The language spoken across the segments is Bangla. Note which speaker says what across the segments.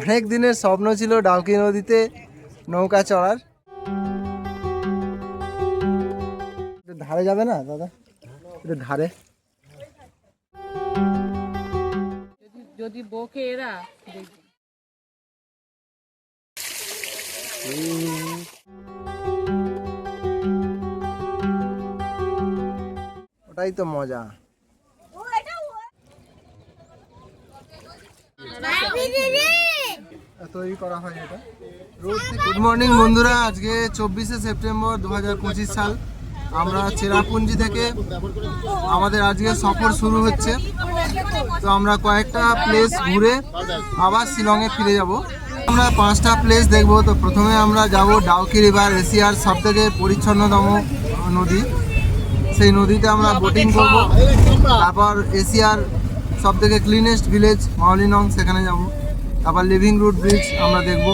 Speaker 1: অনেক দিনের স্বপ্ন ছিল ডাউকি নদীতে নৌকা চড়ার। ধারে যাবে না দাদা, এটা ধারে
Speaker 2: যদি বকে এরা
Speaker 1: ওটাই তো মজা। তৈরি করা হয় এটা। গুড মর্নিং বন্ধুরা, আজকে 24শে সেপ্টেম্বর 2025 সাল। আমরা চেরাপুঞ্জি থেকে আমাদের আজকে সফর শুরু হচ্ছে। তো আমরা কয়েকটা প্লেস ঘুরে আবার শিলংয়ে ফিরে যাব। আমরা 5টা প্লেস দেখব। তো প্রথমে আমরা যাব ডাউকি রিভার, এশিয়ার সবথেকে পরিচ্ছন্নতম নদী। সেই নদীতে আমরা বোটিং করব। তারপর এশিয়ার সবথেকে ক্লিনেস্ট ভিলেজ মাওলিনং, সেখানে যাব। তারপর লিভিং রুট ব্রিজ আমরা দেখব।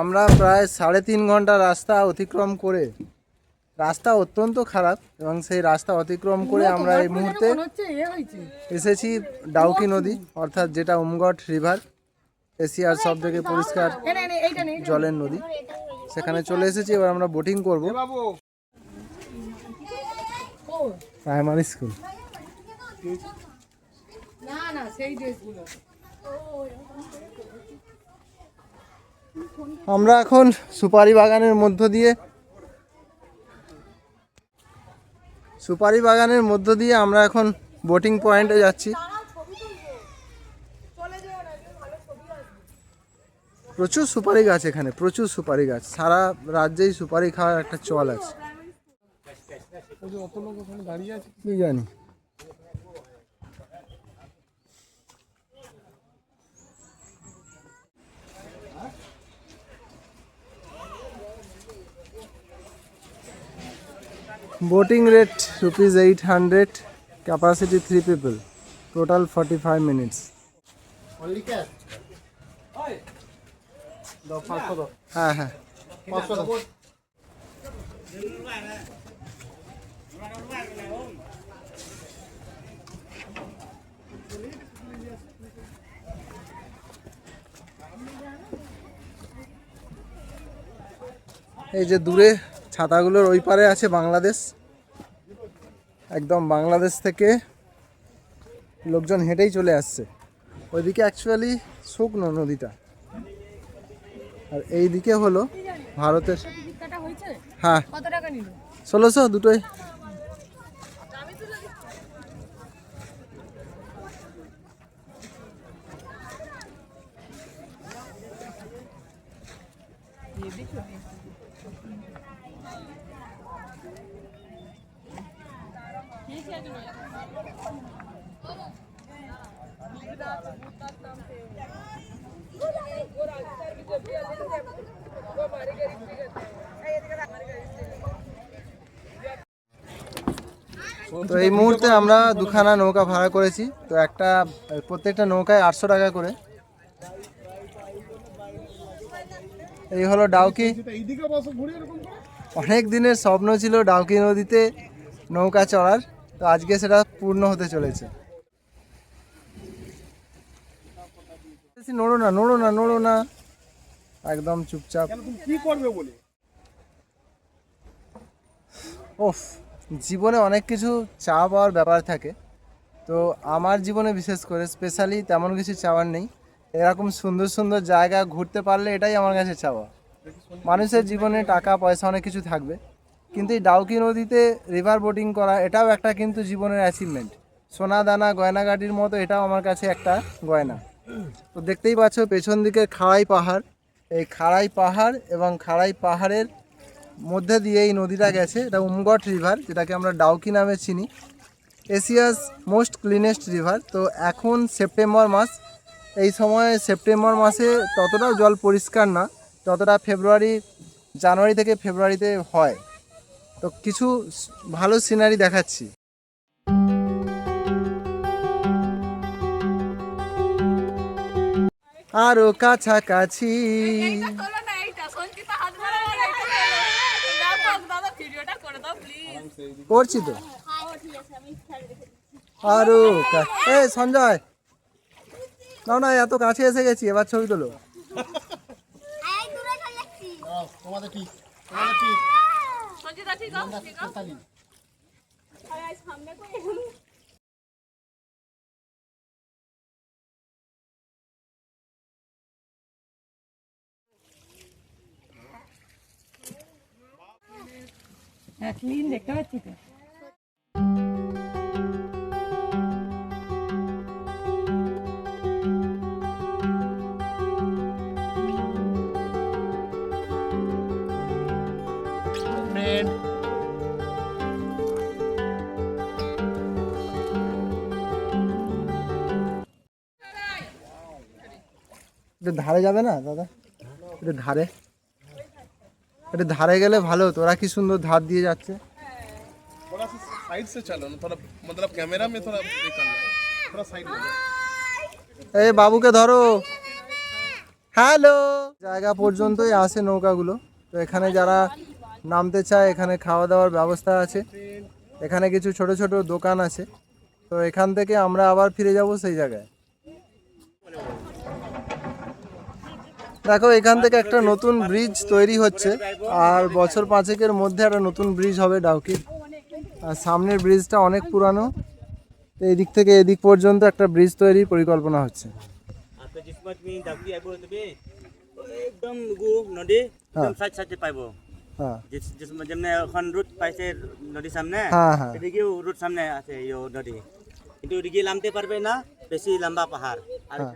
Speaker 1: আমরা প্রায় 3.5 ঘন্টা রাস্তা অতিক্রম করে, রাস্তা অত্যন্ত খারাপ, এবং সেই রাস্তা অতিক্রম করে আমরা এই মুহূর্তে এসেছি ডাউকি নদী, অর্থাৎ যেটা উমগট রিভার, এশিয়ার সব থেকে পরিষ্কার জলের নদী। সেখানে চলে এসেছি। এবার আমরা বোটিং করব। Primary school. আমরা এখন সুপারি বাগানের মধ্য দিয়ে আমরা এখন বোটিং পয়েন্টে যাচ্ছি। প্রচুর সুপারি গাছ এখানে, প্রচুর সুপারি গাছ। সারা রাজ্যেই সুপারি খাওয়ার একটা চল আছে। কি জানি। Boating rate ₹800, capacity 3 people, total 45 minutes.
Speaker 3: Only cash?
Speaker 1: হ্যাঁ হ্যাঁ। এই যে দূরে ছাতাগুলোর ওই পারে আছে বাংলাদেশ। একদম বাংলাদেশ থেকে লোকজন হেঁটেই চলে আসছে। ওইদিকে অ্যাকচুয়ালি শুকনো নদীটা, আর এই দিকে হলো ভারতের হ্যাঁ
Speaker 2: কত টাকা নিল?
Speaker 1: 1600 দুটোই। তো এই মুহূর্তে আমরা দুখানা নৌকা ভাড়া করেছি। তো একটা প্রত্যেকটা নৌকায় 800 টাকা করে। এই হলো ডাউকি। অনেক দিনের স্বপ্ন ছিল ডাউকি নদীতে নৌকা চড়ার, তো আজকে সেটা পূর্ণ হতে চলেছে। নড়ো না, নড়ো না, নড়ো না, একদম চুপচাপ।
Speaker 4: কি করবে বলে
Speaker 1: ওফ, জীবনে অনেক কিছু চা পাওয়ার ব্যাপার থাকে। তো আমার জীবনে বিশেষ করে স্পেশালি তেমন কিছু চাওয়ার নেই। এরকম সুন্দর সুন্দর জায়গা ঘুরতে পারলে এটাই আমার কাছে চাওয়া। মানুষের জীবনে টাকা পয়সা অনেক কিছু থাকবে, কিন্তু এই ডাউকি নদীতে রিভার বোটিং করা এটাও একটা কিন্তু জীবনের অ্যাচিভমেন্ট। সোনা দানা গয়নাগাটির মতো এটাও আমার কাছে একটা গয়না। তো দেখতেই পাচ্ছ পেছন দিকে খাড়াই পাহাড়। এই খাড়াই পাহাড় এবং খাড়াই পাহাড়ের মধ্যে দিয়ে এই নদীটা গেছে। এটা উমগট রিভার, যেটাকে আমরা ডাউকি নামে চিনি। Asia's most cleanest river. তো এখন সেপ্টেম্বর মাস, এই সময় সেপ্টেম্বর মাসে ততটাও জল পরিষ্কার না যতটা জানুয়ারি থেকে ফেব্রুয়ারিতে হয়। তো কিছু ভালো সিনারি দেখাচ্ছি। আরো কাছাকাছি করছি তো। আরো এই সঞ্জয়, না এত কাছে এসে গেছি, এবার ছবি তোলো।
Speaker 3: তোমাদের ঠিক
Speaker 2: হ্যাঁ, ক্লিন দেখতে পাচ্ছি তো।
Speaker 1: এটা ধারে যাবে না দাদা? এটা ধারে, এটা ধারে গেলে ভালো। তোরা কি সুন্দর ধার দিয়ে যাচ্ছে।
Speaker 4: थोड़ा सा साइड से चलो ना, थोड़ा मतलब कैमरा में थोड़ा ये करना, थोड़ा साइड में।
Speaker 1: এই বাবুকে ধরো। হ্যালো, জায়গা পর্যন্তই আসে নৌকাগুলো। তো এখানে যারা নামতে চায় এখানে খাওয়া দাওয়ার ব্যবস্থা আছে। এখানে কিছু ছোট ছোট দোকান আছে। তো এখান থেকে আমরা আবার ফিরে যাব সেই জায়গায়। দেখো এখান থেকে একটা নতুন ব্রিজ তৈরি হচ্ছে, আর বছর 5-এর মধ্যে একটা নতুন ব্রিজ হবে ডাউকির। আর সামনের ব্রিজটা অনেক পুরানো। তো এই দিক থেকে এদিক পর্যন্ত একটা ব্রিজ তৈরির পরিকল্পনা হচ্ছে।
Speaker 5: आता जिसमत मी दाखली आबो तबे एकदम गु नदी एकदम साइड साइड पाइबो।
Speaker 1: হ্যাঁ
Speaker 5: जिस जेमने এখন রুট পাইছে নদী সামনে,
Speaker 1: হ্যাঁ হ্যাঁ
Speaker 5: এদিকে রুট সামনে আছে ইয়ো নদী, কিন্তু এদিকে নামতে পারবে না, বেশি লম্বা পাহাড়। আর
Speaker 1: হ্যাঁ।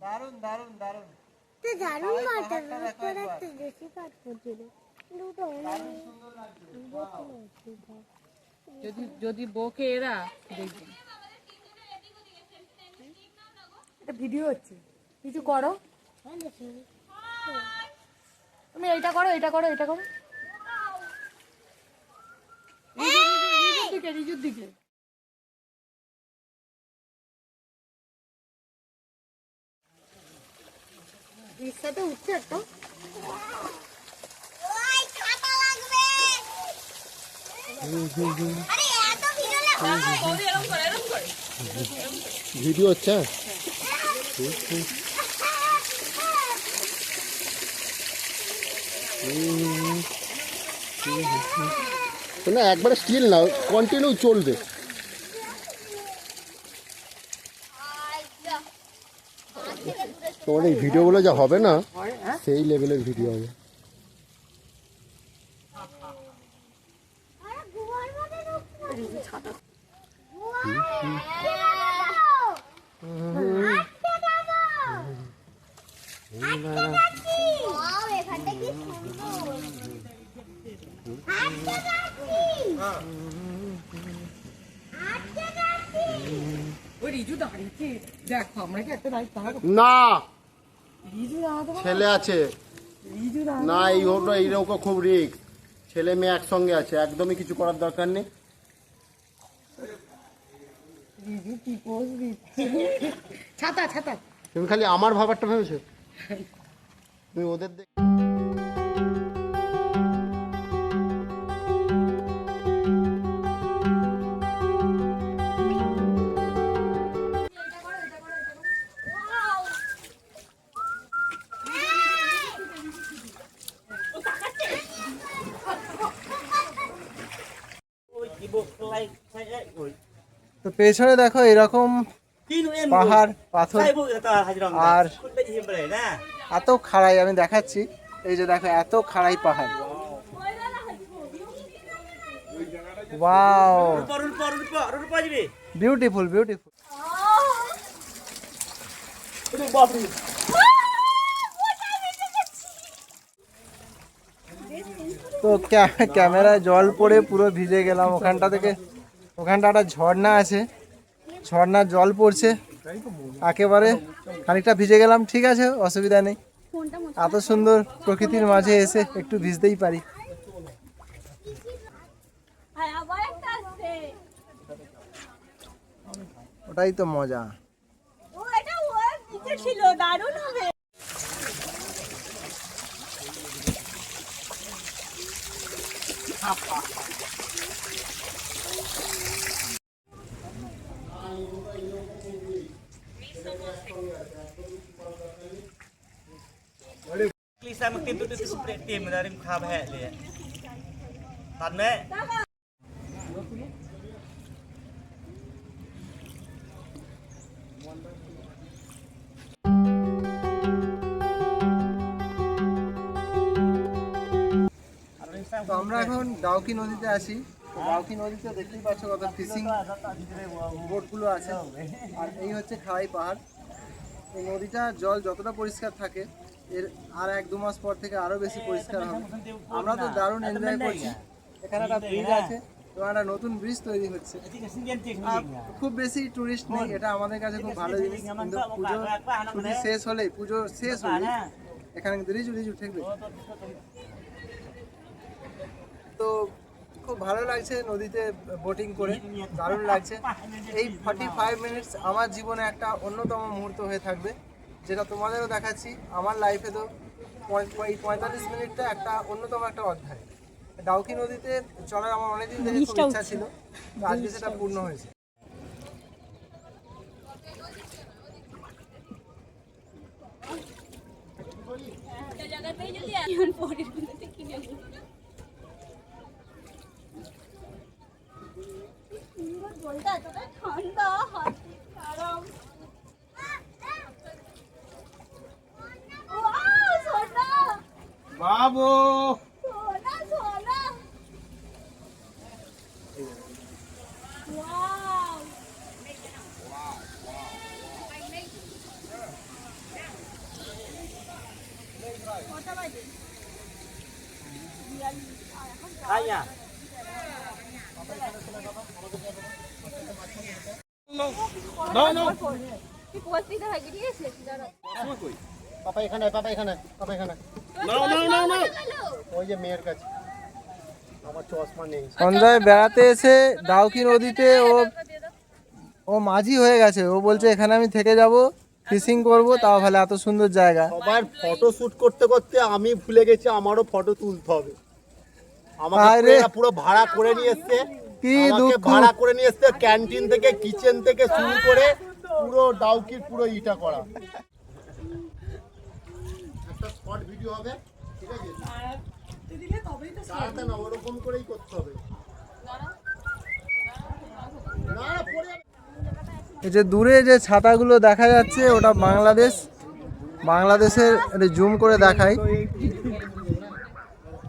Speaker 1: দারুণ দারুণ দারুণ।
Speaker 2: যদি যদি বকে এরা দেখবি। এটা ভিডিও হচ্ছে, কিছু করো। তুমি এইটা করো, এটা করো, এটা করো। রিজুর দিকে রিক্সাতে উঠছে একটা।
Speaker 3: ভিডিও হচ্ছে। না একবারে স্টিল না, কন্টিনিউ চলবে। তোমার এই ভিডিওগুলো যা হবে না সেই লেভেলের ভিডিও হবে।
Speaker 2: ওই রিজু দাঁড়িয়েছে দেখো, আমরা কি একটা দাঁড়িয়ে দাঁড়াবো?
Speaker 3: না
Speaker 2: রিজু দাঁড়াতে পারবে?
Speaker 3: ছেলে আছে
Speaker 2: রিজু দাঁড়াতে
Speaker 3: না, এই হলো এইরকম খুব রিস্ক। ছেলে মেয়ে একসঙ্গে আছে, একদমই কিছু করার দরকার নেই।
Speaker 2: রিজু কি পোজ দিচ্ছে। ছাতা ছাতা
Speaker 3: তুমি খালি আমার ভাবারটা ভেবেছো, তুমি ওদের
Speaker 5: Ôi, chị buộc lại sai ấy. Ôi.
Speaker 1: তো পেছনে দেখো এরকম
Speaker 5: Kinu em.
Speaker 1: পাহাড় পাথর
Speaker 5: Sai bu ta hajram.
Speaker 1: R
Speaker 5: Kut be him bere na.
Speaker 1: এত খাড়াই, আমি দেখাচ্ছি। এই যে দেখো এত খাড়াই পাহাড়। Wow,
Speaker 5: Rupa jibe.
Speaker 1: Beautiful beautiful.
Speaker 5: Aduh babu.
Speaker 1: তো ক্যামেরায় জল পড়ে পুরো ভিজে গেলাম। ওখানটা থেকে ওখানটা একটা ঝর্ণা আছে, ঝর্ণার জল পড়ছে একেবারে, খানিকটা ভিজে গেলাম, ঠিক আছে অসুবিধা নেই। এত সুন্দর প্রকৃতির মাঝে এসে একটু ভিজতেই পারি। ওটাই তো মজা।
Speaker 5: Klisa mak tim tu seperti tim dari khab hai le. Tan me.
Speaker 1: তো আমরা এখন ডাউকি নদীতে আছি। তো ডাউকি নদীতে দেখতেই পাচ্ছ কত ফিশিং বোটগুলো আছে, আর এই হচ্ছে খাড়াই পাহাড়। এই নদীটার জল যতটা পরিষ্কার থাকে, এর আর 1-2 মাস পর থেকে আরো বেশি পরিষ্কার হবে। আমরা তো দারুণ এনজয় করছি। এখানে একটা ব্রিজ আছে এবং একটা নতুন ব্রিজ তৈরি হচ্ছে। আর খুব বেশি টুরিস্ট নেই, এটা আমাদের কাছে খুব ভালো জিনিস। কিন্তু পুজো ছুটি শেষ হলেই, পুজো শেষ হলেই এখানে কিন্তু রিজু রিজু ঠেকবে। তো খুব ভালো লাগছে নদীতে বোটিং করে, দারুণ লাগছে। এই 45 মিনিটস আমার জীবনে একটা অন্যতম মুহূর্ত হয়ে থাকবে, যেটা তোমাদেরও দেখাচ্ছি। আমার লাইফে তো 45 মিনিটটা একটা অন্যতম একটা অধ্যায়। ডাউকি নদীতে চলার আমার অনেকদিন ধরে খুব ইচ্ছা ছিল, তো আজকে সেটা পূর্ণ হয়েছে।
Speaker 6: ঠান্ডা হাত আরাম। সোনা
Speaker 1: বাবু
Speaker 6: সোনা সোনা ওয়াও কটা বাজে?
Speaker 5: Aya.
Speaker 4: No, no.
Speaker 6: তুই পোস্ট দিতে হয় ঠিক আছে দাঁড়া
Speaker 3: পাপা এখানে, পাপা এখানে, পাপা এখানে,
Speaker 4: No, no, no, no.
Speaker 3: ওই যে মেয়ের কাছে। আমার চশমা নেই।
Speaker 1: সন্ধ্যায় বেড়াতে এসে ডাউকি নদীতে ও মাঝি হয়ে গেছে। ও বলছে এখানে আমি থেকে যাব, ফিশিং করব, তাও ভালো এত সুন্দর জায়গা।
Speaker 3: সবার ফটো শুট করতে করতে আমি ভুলে গেছি আমারও ফটো তুলতে হবে। আমাকে
Speaker 1: আরে।
Speaker 3: এরা পুরো ভাড়া করে নিয়ে এসছে,
Speaker 1: কি
Speaker 3: আমাকে
Speaker 1: দুঃখ।
Speaker 3: ভাড়া করে নিয়ে এসছে, ক্যান্টিন থেকে কিচেন থেকে শুরু করে পুরো ডাউকির পুরো ইটা করা। একটা শর্ট ভিডিও হবে, ঠিক আছে? দাঁড়াতে না, ওরকম করেই করতে হবে। না পড়ে যাবে।
Speaker 1: এই যে দূরে যে ছাতাগুলো দেখা যাচ্ছে ওটা বাংলাদেশ, বাংলাদেশের এটা জুম করে দেখাই।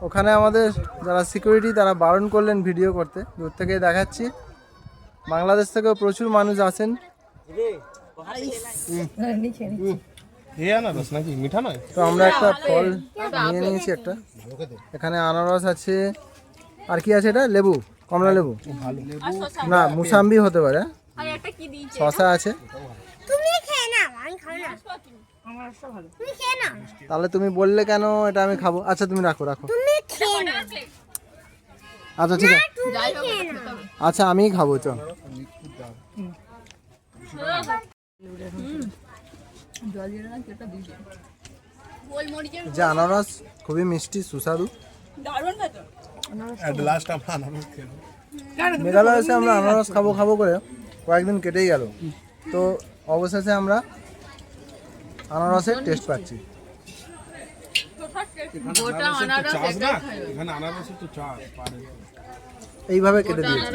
Speaker 1: ওখানে আমাদের যারা সিকিউরিটি তারা বারণ করলেন ভিডিও করতে, দূর থেকে দেখাচ্ছি। বাংলাদেশ থেকেও প্রচুর মানুষ আসেন।
Speaker 4: ये আনারস নাকি মিঠা নয়?
Speaker 1: তো আমরা একটা ফল নিয়ে নিয়েছি একটা। এখানে আনারস আছে, আর কি আছে এটা? লেবু, কমলা লেবু না, মুসাম্বি হতে পারে।
Speaker 6: আর একটা কি দিয়েছে
Speaker 1: শসা আছে।
Speaker 6: তুমি খেয়ে না আমি খাই না তুমি খেয়ে না
Speaker 1: তাহলে তুমি বললে কেন এটা আমি খাবো? আচ্ছা তুমি রাখো রাখো।
Speaker 6: তুমি খেয়ে না
Speaker 1: আচ্ছা ঠিক আছে,
Speaker 6: যাই হোক
Speaker 1: আচ্ছা আমিই খাবো চ।
Speaker 6: গোলমরিচের
Speaker 1: যে আনারস খুবই মিষ্টি সুস্বাদু।
Speaker 6: দারুণ খেতে
Speaker 4: এট লাস্ট আমরা আনারস খেলাম।
Speaker 1: মেঘালয় এসে আমরা আনারস খাবো খাবো করে কয়েকদিন কেটেই গেল, তো অবশেষে আমরা আনারসের টেস্ট পাচ্ছি।
Speaker 4: এখানে আনারস তো চাষ পারে।
Speaker 1: এইভাবে কেটে দিয়েছি।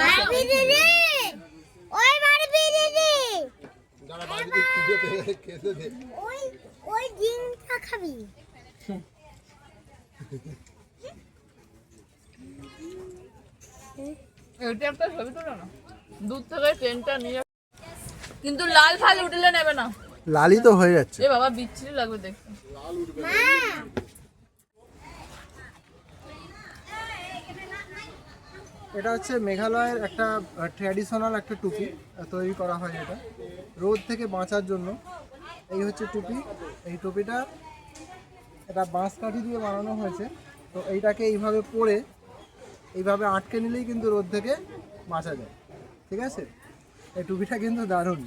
Speaker 6: ওই মারবি দিদি ওই ডিমটা খাবি
Speaker 2: এটা একটা ছবি তোলো না, দূর থেকে ট্রেনটা নিয়ে। কিন্তু লাল ফাল উঠলে নেবে না।
Speaker 1: লালই তো হয়ে যাচ্ছে।
Speaker 2: এ বাবা বিচ্ছিরি লাগবে দেখতে।
Speaker 1: এটা হচ্ছে মেঘালয়ের একটা ট্র্যাডিশনাল একটা টুপি তৈরি করা হয়। এটা রোদ থেকে বাঁচার জন্য এই হচ্ছে টুপি। এই টুপিটা এটা বাঁশ কাঠি দিয়ে বানানো হয়েছে। তো এইটাকে এইভাবে পরে এইভাবে আটকে নিলেই কিন্তু রোদ থেকে বাঁচা যায়। ঠিক আছে, এই টুপিটা কিন্তু দারুণ।